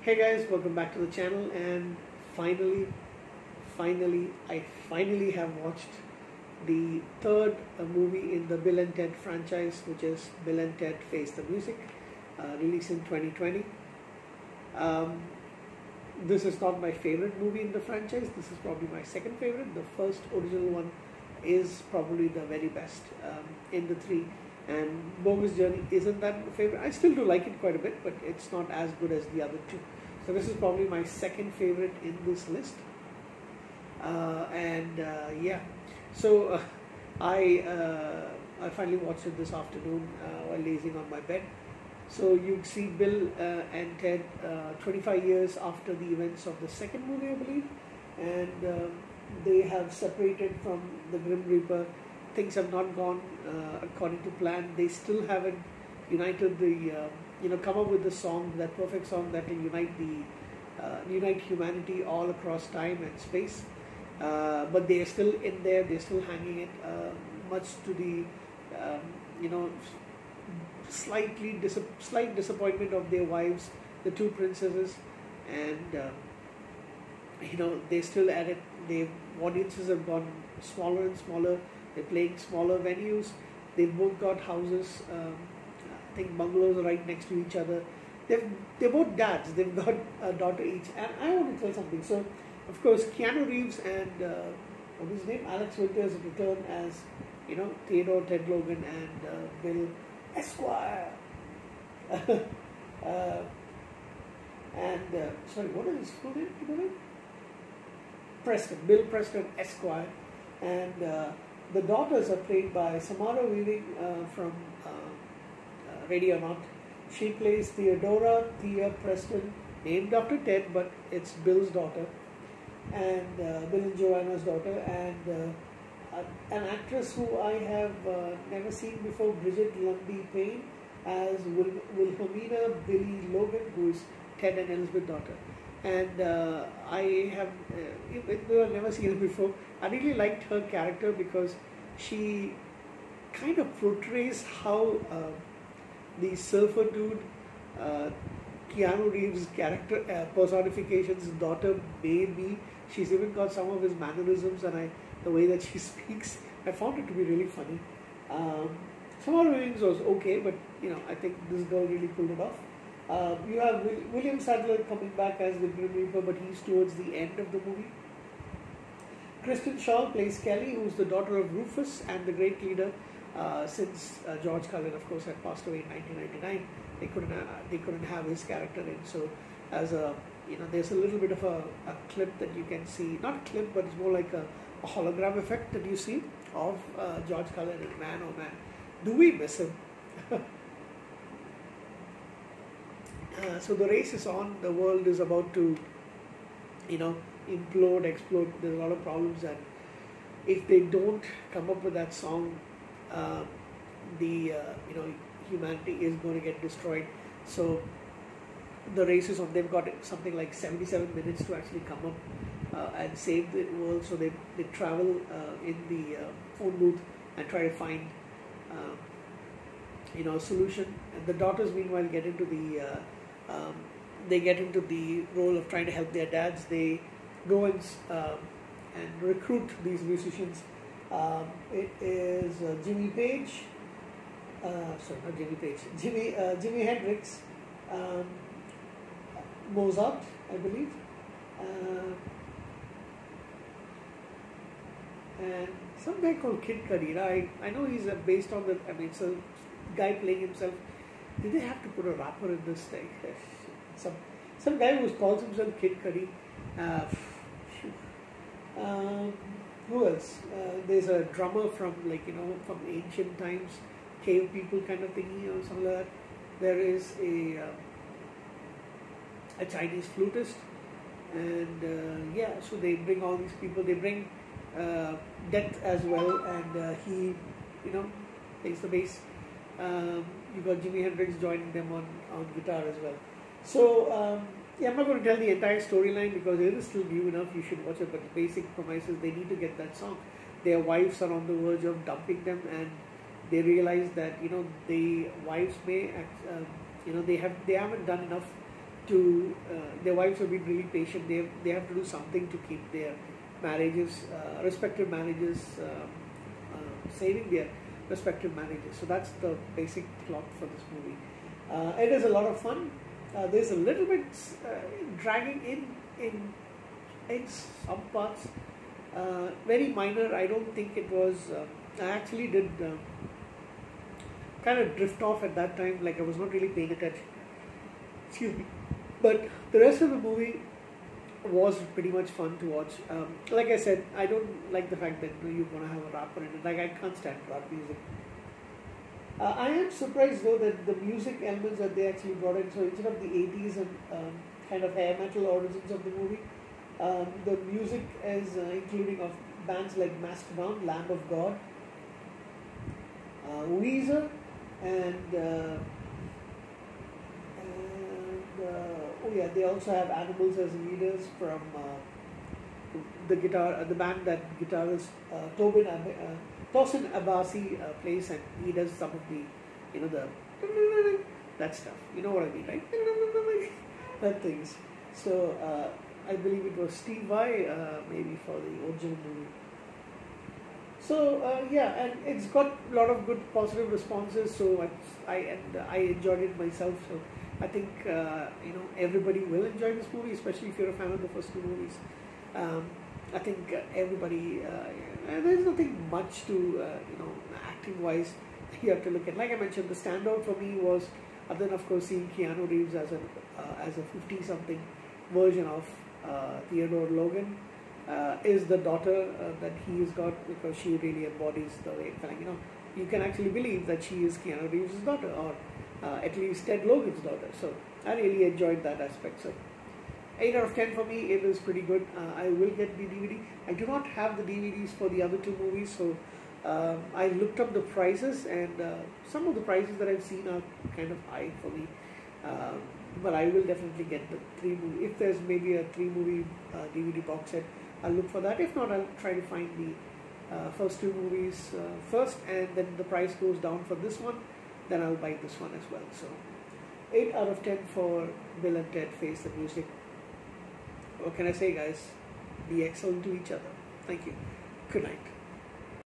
Hey guys, welcome back to the channel. And I finally have watched the third movie in the Bill and Ted franchise, which is Bill and Ted Face the Music, released in 2020. Um, this is not my favorite movie in the franchise. This is probably my second favorite. The first original one is probably the very best in the three. And Bogus Journey isn't that my favorite. I still do like it quite a bit, but it's not as good as the other two. So this is probably my second favorite in this list. Yeah, so I finally watched it this afternoon while lazing on my bed. So you see Bill and Ted 25 years after the events of the second movie, I believe, and they have separated from the Grim Reaper. Things have not gone according to plan. They still haven't united the come up with the song, that perfect song that will unite humanity all across time and space. But they are still in there. They're still hanging it, much to the slight disappointment of their wives, the two princesses, and they're still at it. The audiences have gone smaller and smaller. They're playing smaller venues. They've both got houses. I think bungalows are right next to each other. They're both dads. They've got a daughter each. And I want to tell something. So, of course, Keanu Reeves and what is his name? Alex Winters return as Theodore, Ted Logan, and Bill Esquire. Sorry, what is his full name? Preston, Bill Preston Esquire, and the daughters are played by Samara Weaving from Radio Not. She plays Theodora Thea Preston, named after Ted, but it's Bill's daughter, and Bill and Joanna's daughter, and an actress who I have never seen before, Bridget Lundy Payne, as Wilhelmina Billy Logan, who is Ted and Elizabeth's daughter. And I have never seen her before. I really liked her character because she kind of portrays how the surfer dude, Keanu Reeves' character personification's daughter may be. She's even got some of his mannerisms and the way that she speaks. I found it to be really funny. Some of the readings was okay, but I think this girl really pulled it off. You have William Sadler coming back as the Grim Reaper, but he's towards the end of the movie. Kristen Shaw plays Kelly, who's the daughter of Rufus and the great leader. Since George Cullen, of course, had passed away in 1999, they couldn't have his character in. So, as there's a little bit of a clip that you can see, not a clip, but it's more like a hologram effect that you see of George Cullen, and man, oh man, do we miss him? So the race is on. The world is about to, implode, explode. There's a lot of problems, and if they don't come up with that song, humanity is going to get destroyed. So the race is on. They've got something like 77 minutes to actually come up and save the world. So they travel in the phone booth and try to find a solution. And the daughters, meanwhile, get into the role of trying to help their dads. They go and recruit these musicians. It is Jimmy Page, sorry, not Jimmy Page, Jimi Hendrix, Mozart, I believe, and some guy called Kid Cudi. I know he's based on it's a guy playing himself. Did they have to put a rapper in this thing? Some guy who calls himself Kid Cudi. Who else? There's a drummer from from ancient times, cave people kind of thingy or something like that. There is a Chinese flutist, and so they bring all these people. They bring Death as well, and he plays the bass. You got Jimi Hendrix joining them on guitar as well. So I'm not going to tell the entire storyline because it is still new enough. You should watch it. But the basic premise is they need to get that song. Their wives are on the verge of dumping them, and they realize that the wives may they haven't done enough to their wives have been really patient. They have to do something to keep their marriages, respective marriages, saving their respective marriages. So that's the basic plot for this movie. It is a lot of fun. There's a little bit dragging in some parts. Very minor. I don't think it was. I actually did kind of drift off at that time. Like I was not really paying attention. Excuse me. But the rest of the movie was pretty much fun to watch. Like I said, I don't like the fact that you're gonna have a rapper in it. Like I can't stand rap music. I am surprised though that the music elements that they actually brought in. So instead of the 80s and kind of hair metal origins of the movie, the music is including of bands like Mastodon, Lamb of God, Weezer, and oh yeah, they also have Animals as leaders from the band that guitarist Tosin Abasi plays, and he does some of the, the that stuff. You know what I mean, right? That things. So I believe it was Steve Vai, maybe for the original movie. So yeah, and it's got a lot of good positive responses. So I enjoyed it myself. So I think everybody will enjoy this movie, especially if you're a fan of the first two movies. I think everybody. There's nothing much to acting wise you have to look at. Like I mentioned, the standout for me was, other than of course seeing Keanu Reeves as a 50-something version of Theodore Logan, is the daughter that he's got, because she really embodies the way, you can actually believe that she is Keanu Reeves' daughter, or at least Ted Logan's daughter. So I really enjoyed that aspect. So 8 out of 10 for me. It is pretty good. I will get the DVD. I do not have the DVDs for the other two movies, so I looked up the prices, and some of the prices that I've seen are kind of high for me. But I will definitely get the 3 movie. If there's maybe a 3 movie DVD box set, I'll look for that. If not, I'll try to find the first 2 movies first, and then the price goes down for this one, then I'll buy this one as well. So 8 out of 10 for Bill and Ted Face the Music. What can I say, guys? Be excellent to each other. Thank you. Good night.